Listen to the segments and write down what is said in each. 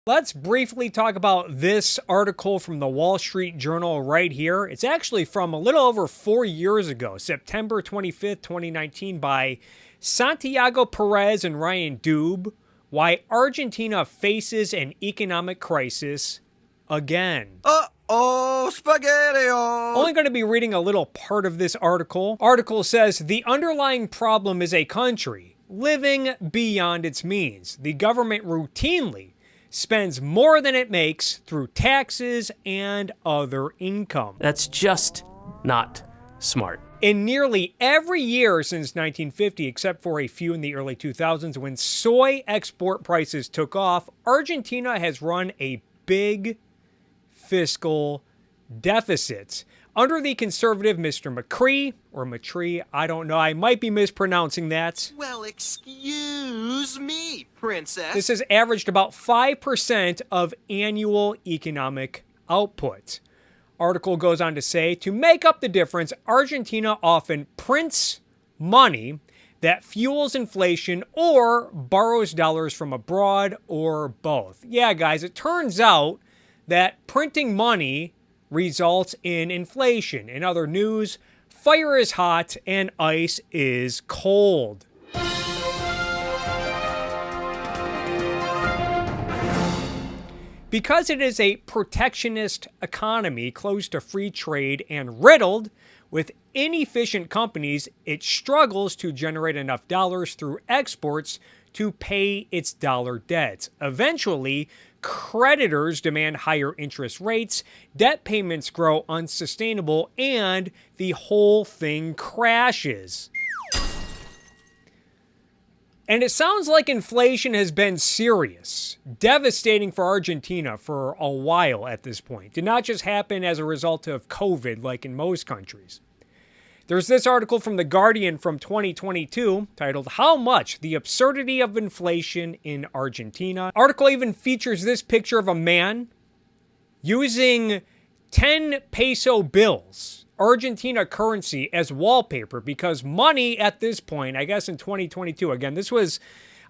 Let's briefly talk about this article from the Wall Street Journal right here. It's actually from a little over 4 years ago, September 25th, 2019, by Santiago Perez and Ryan Dube. Why Argentina faces an economic crisis again. Oh, spaghetti-o! Only going to be reading a little part of this article. Article says, the underlying problem is a country living beyond its means. The government routinely spends more than it makes through taxes and other income. That's just not smart. In nearly every year since 1950, except for a few in the early 2000s, when soy export prices took off, Argentina has run a big fiscal deficit. Under the conservative Mr. Macri, or Matri, I don't know, I might be mispronouncing that. Well, excuse me, princess. This has averaged about 5% of annual economic output. Article goes on to say, to make up the difference, Argentina often prints money that fuels inflation or borrows dollars from abroad or both. Yeah, guys, it turns out that printing money results in inflation. In other news, fire is hot and ice is cold. Because it is a protectionist economy close to free trade and riddled with inefficient companies, it struggles to generate enough dollars through exports to pay its dollar debts. Eventually, creditors demand higher interest rates, debt payments grow unsustainable, and the whole thing crashes. And it sounds like inflation has been serious, devastating for Argentina for a while at this point. Did not just happen as a result of COVID like in most countries. There's this article from The Guardian from 2022 titled, How Much? The Absurdity of Inflation in Argentina. Article even features this picture of a man using 10 peso bills, Argentina currency, as wallpaper because money at this point, I guess in 2022, again, this was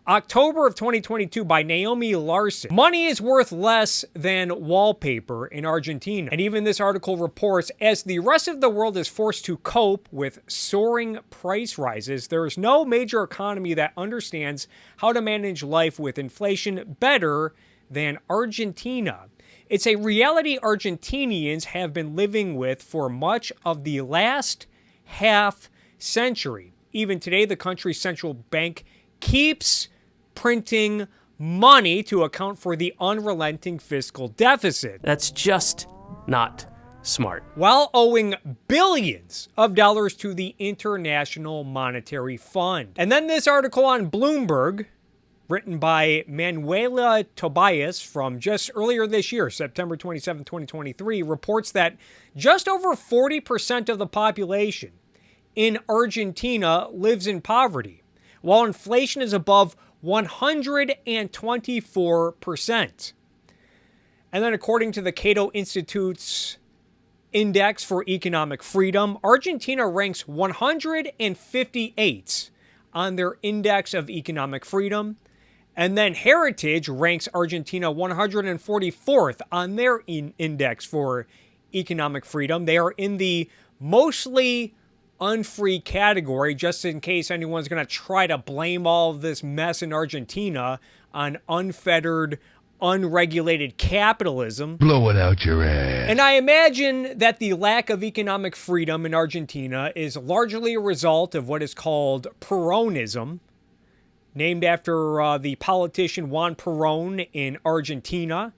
October of 2022 by Naomi Larson. Money is worth less than wallpaper in Argentina. And even this article reports, as the rest of the world is forced to cope with soaring price rises, there is no major economy that understands how to manage life with inflation better than Argentina. It's a reality Argentinians have been living with for much of the last half century. Even today, the country's central bank keeps printing money to account for the unrelenting fiscal deficit. That's just not smart. While owing billions of dollars to the International Monetary Fund. And then this article on Bloomberg, written by Manuela Tobias from just earlier this year, September 27, 2023, reports that just over 40% of the population in Argentina lives in poverty, while inflation is above 124%. And then according to the Cato Institute's Index for Economic Freedom, Argentina ranks 158 on their Index of Economic Freedom. And then Heritage ranks Argentina 144th on their Index for Economic Freedom. They are in the mostly unfree category, just in case anyone's going to try to blame all of this mess in Argentina on unfettered, unregulated capitalism. Blow it out your ass. And I imagine that the lack of economic freedom in Argentina is largely a result of what is called Peronism, named after the politician Juan Perón in Argentina.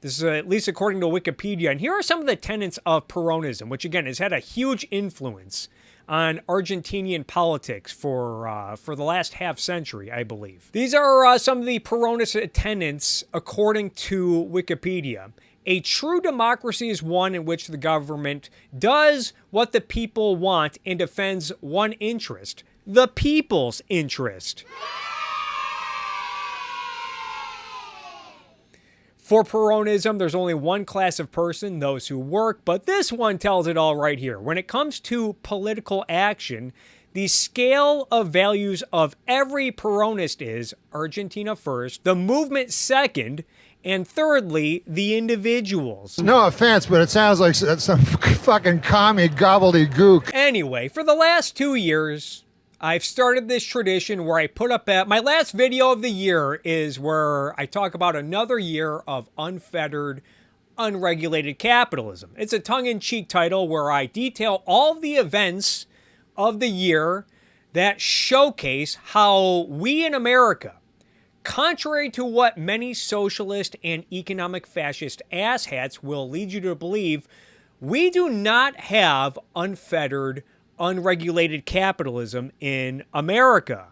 This is at least according to Wikipedia. And here are some of the tenets of Peronism, which again has had a huge influence on Argentinian politics for the last half century, I believe. These are some of the Peronist tenets according to Wikipedia. A true democracy is one in which the government does what the people want and defends one interest, the people's interest. For Peronism, there's only one class of person, those who work, but this one tells it all right here. When it comes to political action, The scale of values of every Peronist is Argentina first, the movement second, and thirdly, the individuals. No offense, but it sounds like some fucking commie gobbledygook. Anyway, for the last 2 years, I've started this tradition where I put up my last video of the year is where I talk about another year of unfettered, unregulated capitalism. It's a tongue-in-cheek title where I detail all of the events of the year that showcase how we in America, contrary to what many socialist and economic fascist asshats will lead you to believe, we do not have unfettered, unregulated capitalism in America.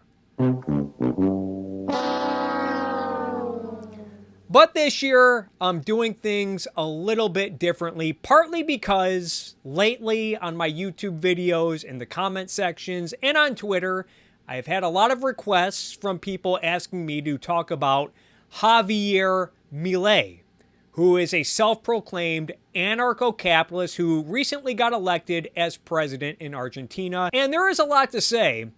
But this year, I'm doing things a little bit differently, partly because lately on my YouTube videos, in the comment sections, and on Twitter, I've had a lot of requests from people asking me to talk about Javier Milei, who is a self-proclaimed anarcho-capitalist who recently got elected as president in Argentina. And there is a lot to say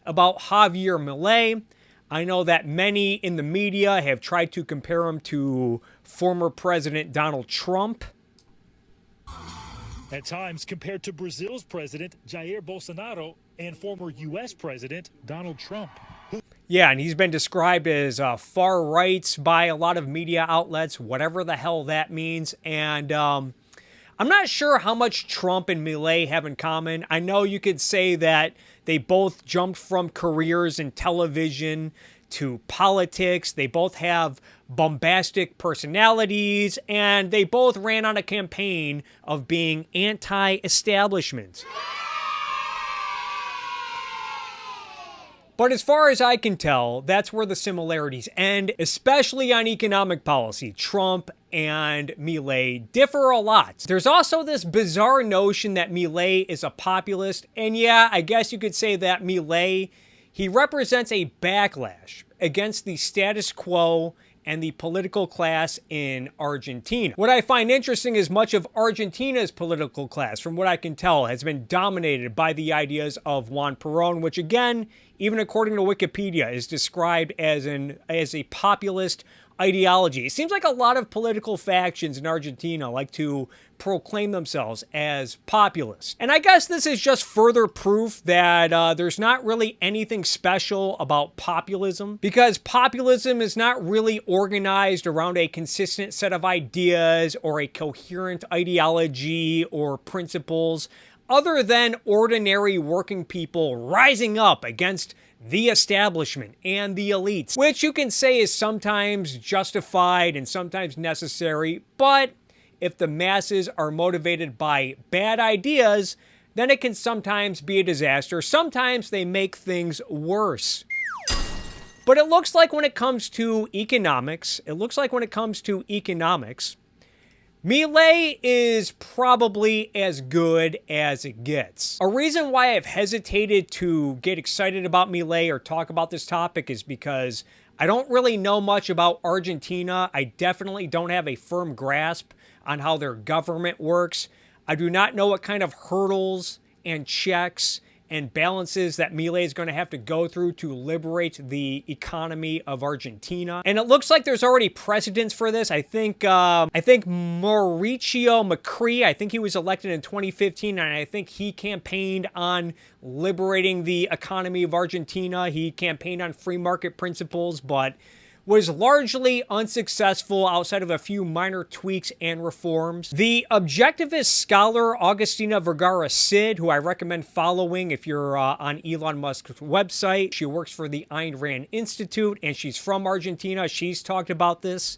about Javier Milei. I know that many in the media have tried to compare him to former President Donald Trump. At times compared to Brazil's president, Jair Bolsonaro, and former U.S. President Donald Trump. Yeah, and he's been described as far right by a lot of media outlets, whatever the hell that means. And I'm not sure how much Trump and Milei have in common. I know you could say that they both jumped from careers in television to politics. They both have bombastic personalities, and they both ran on a campaign of being anti-establishment. But as far as I can tell, that's where the similarities end, especially on economic policy. Trump and Milei differ a lot. There's also this bizarre notion that Milei is a populist, and yeah, I guess you could say that Milei, he represents a backlash against the status quo and the political class in Argentina. What I find interesting is much of Argentina's political class, from what I can tell, has been dominated by the ideas of Juan Perón, which again, even according to Wikipedia, is described as a populist ideology. It seems like a lot of political factions in Argentina like to proclaim themselves as populists. And I guess this is just further proof that there's not really anything special about populism, because populism is not really organized around a consistent set of ideas or a coherent ideology or principles, other than ordinary working people rising up against the establishment and the elites, which you can say is sometimes justified and sometimes necessary, but if the masses are motivated by bad ideas, then it can sometimes be a disaster. Sometimes they make things worse. But it looks like when it comes to economics, Milei is probably as good as it gets. A reason why I've hesitated to get excited about Milei or talk about this topic is because I don't really know much about Argentina. I definitely don't have a firm grasp on how their government works. I do not know what kind of hurdles and checks and balances that Milei is going to have to go through to liberate the economy of Argentina. And it looks like there's already precedents for this. I think Mauricio Macri, I think he was elected in 2015, and I think he campaigned on liberating the economy of Argentina. He campaigned on free market principles, but was largely unsuccessful outside of a few minor tweaks and reforms. The objectivist scholar Agustina Vergara Cid, who I recommend following if you're on Elon Musk's website, she works for the Ayn Rand Institute, and she's from Argentina. She's talked about this,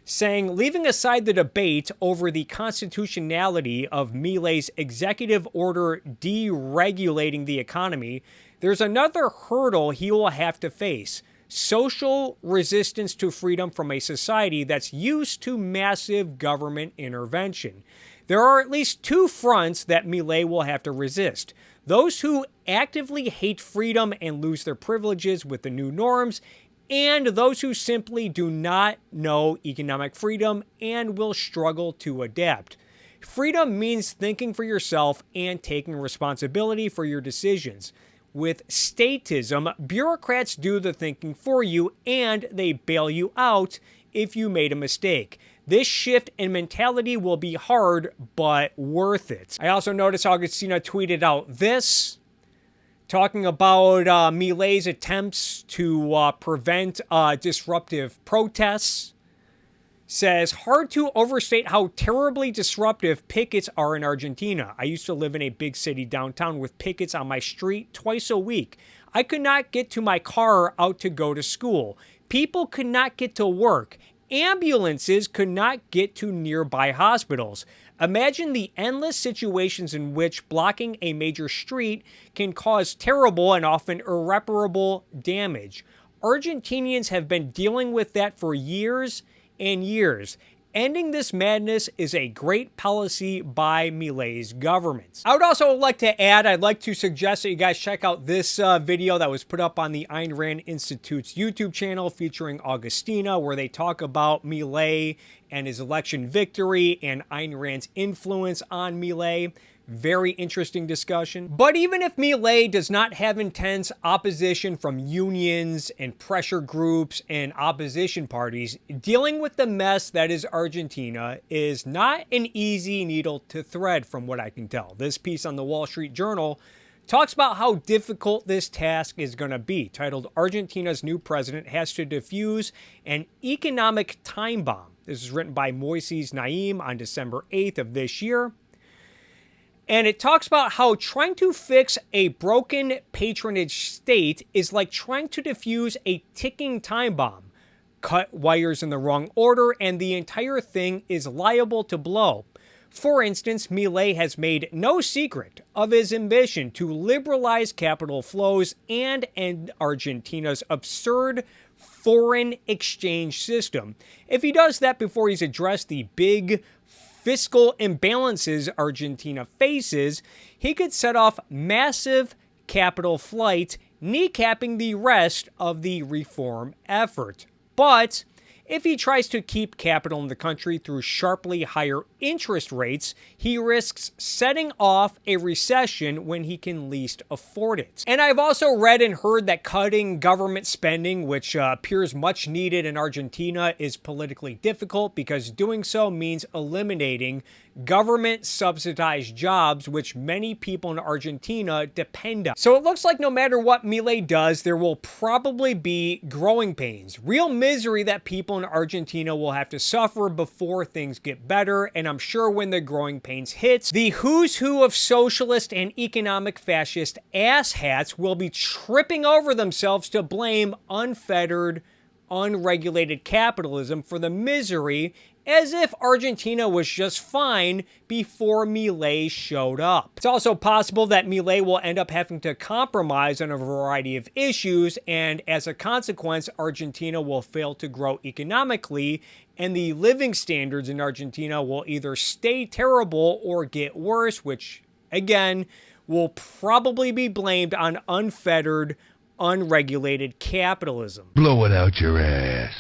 saying, leaving aside the debate over the constitutionality of Milei's executive order deregulating the economy, there's another hurdle he will have to face: social resistance to freedom from a society that's used to massive government intervention. There are at least two fronts that Milei will have to resist: those who actively hate freedom and lose their privileges with the new norms, and those who simply do not know economic freedom and will struggle to adapt. Freedom means thinking for yourself and taking responsibility for your decisions. with statism. Bureaucrats do the thinking for you, and they bail you out if you made a mistake. This shift in mentality will be hard, but worth it. I also noticed Argentina tweeted out this, talking about Milei's attempts to prevent disruptive protests. Says, hard to overstate how terribly disruptive pickets are in Argentina. I used to live in a big city downtown with pickets on my street twice a week. I could not get to my car out to go to school. People could not get to work. Ambulances could not get to nearby hospitals. Imagine the endless situations in which blocking a major street can cause terrible and often irreparable damage. Argentinians have been dealing with that for years and years. Ending this madness is a great policy by Milei's government. I would also like to add, I'd like to suggest that you guys check out this video that was put up on the Ayn Rand Institute's YouTube channel featuring Augustina, where they talk about Milei and his election victory and Ayn Rand's influence on Milei. Very interesting discussion. But even if Milei does not have intense opposition from unions and pressure groups and opposition parties, dealing with the mess that is Argentina is not an easy needle to thread from what I can tell. This piece on the Wall Street Journal talks about how difficult this task is going to be, titled Argentina's New President Has to Defuse an Economic Time Bomb. This is written by Moises Naim on December 8th of this year. And it talks about how trying to fix a broken patronage state is like trying to defuse a ticking time bomb. Cut wires in the wrong order and the entire thing is liable to blow. For instance, Milei has made no secret of his ambition to liberalize capital flows and end Argentina's absurd foreign exchange system. If he does that before he's addressed the big fiscal imbalances Argentina faces, he could set off massive capital flight, kneecapping the rest of the reform effort. But if he tries to keep capital in the country through sharply higher interest rates, he risks setting off a recession when he can least afford it. And I've also read and heard that cutting government spending, which appears much needed in Argentina, is politically difficult because doing so means eliminating government-subsidized jobs, which many people in Argentina depend on. So it looks like no matter what Milei does, there will probably be growing pains, real misery that people in Argentina will have to suffer before things get better. And I'm sure when the growing pains hits, the who's who of socialist and economic fascist asshats will be tripping over themselves to blame unfettered, unregulated capitalism for the misery, as if Argentina was just fine before Milei showed up. It's also possible that Milei will end up having to compromise on a variety of issues, and as a consequence, Argentina will fail to grow economically, and the living standards in Argentina will either stay terrible or get worse, which, again, will probably be blamed on unfettered, unregulated capitalism. Blow it out your ass.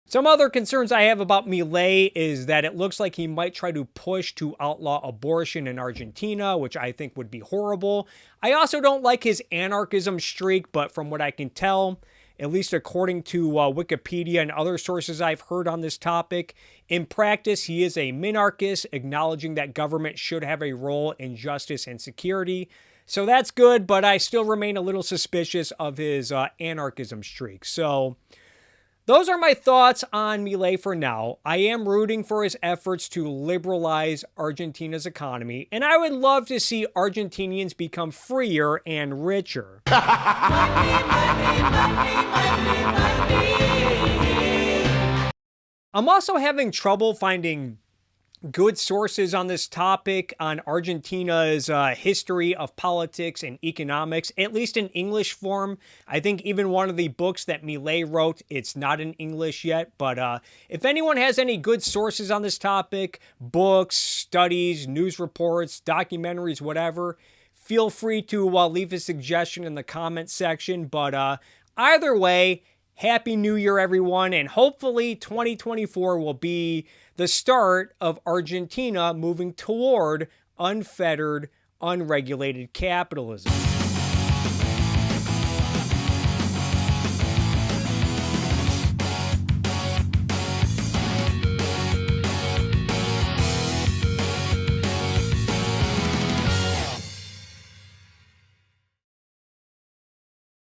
Some other concerns I have about Milei is that it looks like he might try to push to outlaw abortion in Argentina, which I think would be horrible. I also don't like his anarchism streak, but from what I can tell, at least according to Wikipedia and other sources I've heard on this topic, in practice, he is a minarchist, acknowledging that government should have a role in justice and security. So that's good, but I still remain a little suspicious of his anarchism streak. So those are my thoughts on Milei for now. I am rooting for his efforts to liberalize Argentina's economy, and I would love to see Argentinians become freer and richer. I'm also having trouble finding good sources on this topic on Argentina's history of politics and economics, at least in English form. I think even one of the books that Milei wrote, it's not in English yet, but if anyone has any good sources on this topic, books, studies, news reports, documentaries, whatever, feel free to leave a suggestion in the comments section. But either way, Happy New Year, everyone, and hopefully 2024 will be the start of Argentina moving toward unfettered, unregulated capitalism.